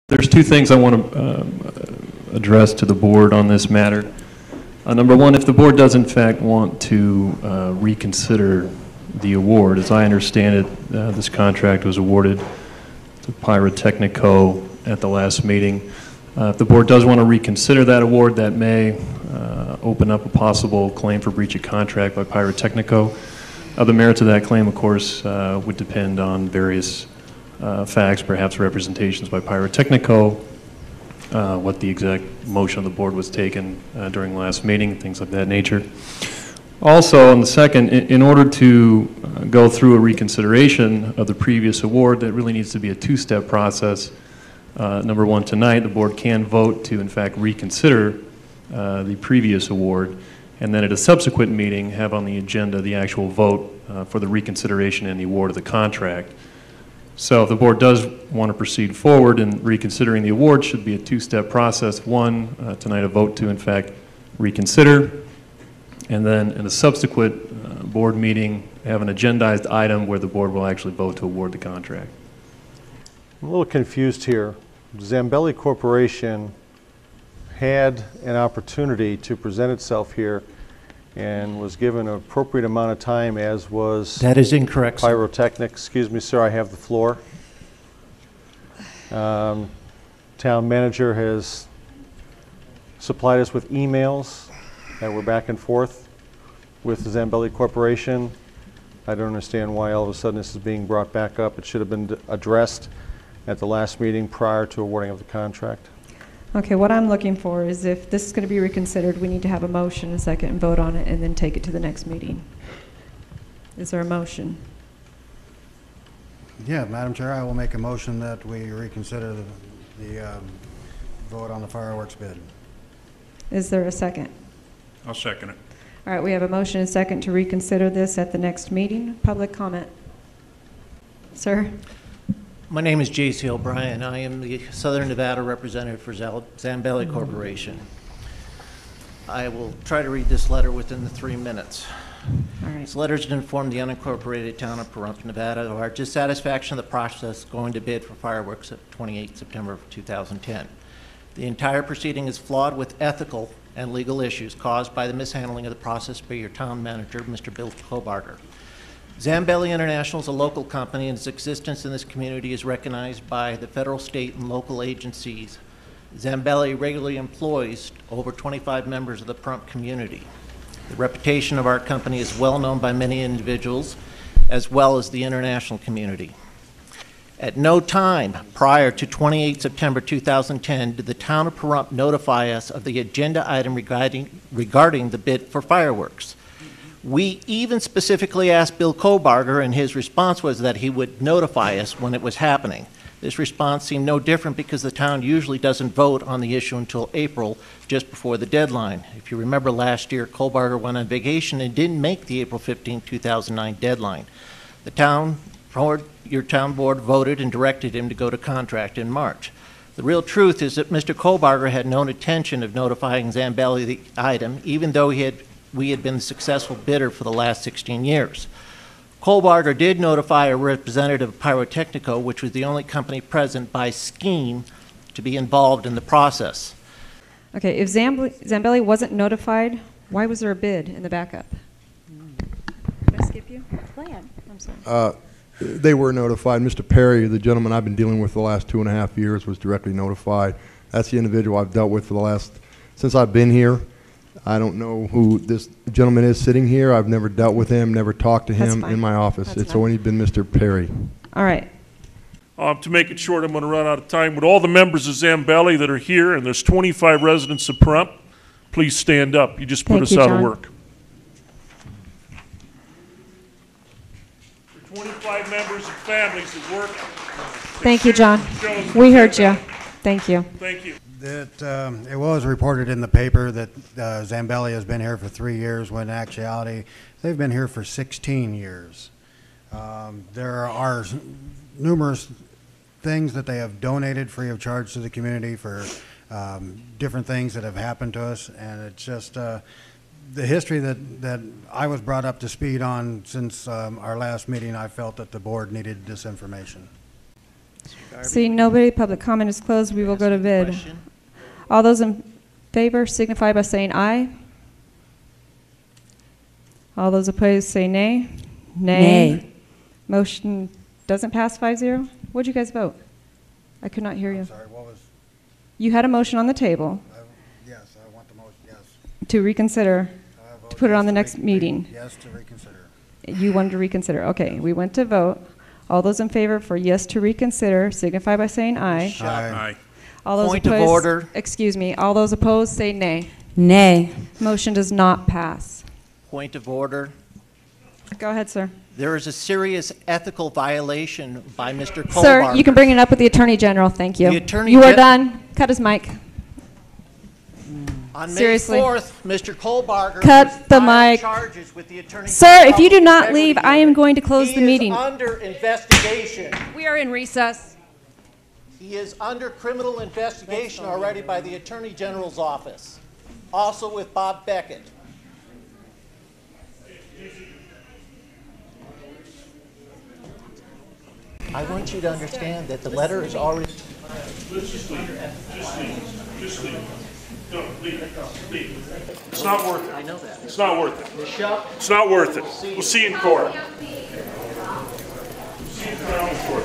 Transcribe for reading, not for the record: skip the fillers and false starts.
There's two things I want to address to the board on this matter. Number one, if the board does in fact want to reconsider the award, as I understand it, this contract was awarded to Pyrotechnico at the last meeting. If the board does want to reconsider that award, that may open up a possible claim for breach of contract by Pyrotechnico. The merits of that claim, of course, would depend on various facts, perhaps representations by Pyrotechnico, what the exact motion of the board was taken during the last meeting, things of that nature. Also, on the second, in order to go through a reconsideration of the previous award, that really needs to be a two-step process. Number one, tonight the board can vote to, in fact, reconsider the previous award, and then at a subsequent meeting have on the agenda the actual vote for the reconsideration and the award of the contract. So if the board does want to proceed forward in reconsidering the award, should be a two-step process. One, tonight a vote to, in fact, reconsider, and then in a subsequent board meeting have an agendized item where the board will actually vote to award the contract. I'm a little confused here. Zambelli Corporation had an opportunity to present itself here and was given an appropriate amount of time, as was that is incorrect, Pyrotechnic. Excuse me, sir, I have the floor. Town manager has supplied us with emails that were back and forth with the Zambelli Corporation. I don't understand why all of a sudden this is being brought back up. It should have been addressed at the last meeting prior to awarding of the contract. Okay, what I'm looking for is if this is going to be reconsidered, we need to have a motion, a second, and vote on it, and then take it to the next meeting. Is there a motion? Yeah, Madam Chair, I will make a motion that we reconsider the vote on the fireworks bid. Is there a second? I'll second it. All right, we have a motion and a second to reconsider this at the next meeting. Public comment. Sir? My name is J.C. O'Brien. I am the Southern Nevada representative for Zambelli Corporation. I will try to read this letter within the 3 minutes. All right. This letter is to inform the unincorporated town of Pahrump, Nevada of our dissatisfaction of the process going to bid for fireworks at 28 September of 2010. The entire proceeding is flawed with ethical and legal issues caused by the mishandling of the process by your town manager, Mr. Bill Kobarger. Zambelli International is a local company, and its existence in this community is recognized by the federal, state, and local agencies. Zambelli regularly employs over 25 members of the Pahrump community. The reputation of our company is well known by many individuals, as well as the international community. At no time prior to 28 September 2010 did the town of Pahrump notify us of the agenda item regarding the bid for fireworks. We even specifically asked Bill Kobarger, and his response was that he would notify us when it was happening. This response seemed no different because the town usually doesn't vote on the issue until April, just before the deadline. If you remember last year, Kobarger went on vacation and didn't make the April 15, 2009 deadline. The town board, your town board voted and directed him to go to contract in March. The real truth is that Mr. Kobarger had no intention of notifying Zambelli the item, even though we had been the successful bidder for the last 16 years. Kobarger did notify a representative of Pyrotechnico, which was the only company present by scheme to be involved in the process. Okay, if Zambelli wasn't notified, why was there a bid in the backup? Did I skip you? Go ahead. I'm sorry. They were notified. Mr. Perry, the gentleman I've been dealing with the last 2.5 years, was directly notified. That's the individual I've dealt with for the last, since I've been here. I don't know who this gentleman is sitting here. I've never dealt with him, never talked to him in my office. It's only been Mr. Perry. All right. To make it short, I'm going to run out of time. Would all the members of Zambelli that are here, and there's 25 residents of Pahrump, please stand up. You just put us out of work. For 25 members and families that work. Thank you, John. We heard you. Thank you. Thank you. That it was reported in the paper that Zambelli has been here for 3 years, when in actuality they've been here for 16 years. There are numerous things that they have donated free of charge to the community for different things that have happened to us, and it's just the history that I was brought up to speed on since our last meeting. I felt that the board needed this information. Seeing nobody, public comment is closed. We will go to bid. Question? All those in favor signify by saying aye. All those opposed say nay. Nay. Motion doesn't pass 5-0. What'd you guys vote? I could not hear you. Sorry, what was, You had a motion on the table yes, I want the motion, yes. to reconsider, I vote to put it yes on the to next meeting. Yes, to reconsider. You wanted to reconsider. Okay, we went to vote. All those in favor for yes to reconsider signify by saying aye. Aye. All those Point of opposed, order. excuse me, all those opposed say nay. Nay. Motion does not pass. Point of order. Go ahead, sir. There is a serious ethical violation by Mr. Kohlbarger. Sir, you can bring it up with the Attorney General. Thank you. The Attorney You are Gen- done. Cut his mic. On May Seriously. 4th, Mr. Kohlbarger Cut was the filed mic. charges with the Attorney Sir, General if you do not Integrity leave, I am Unit. going to close the meeting. He is under investigation. We are in recess. He is under criminal investigation already by the Attorney General's office, also with Bob Beckett. I want you to understand that the letter is already... Just leave. Just leave. No, leave. It's not worth it. I know that. It's not worth it. Michelle? It's not worth it. We'll see you in court. See you in court.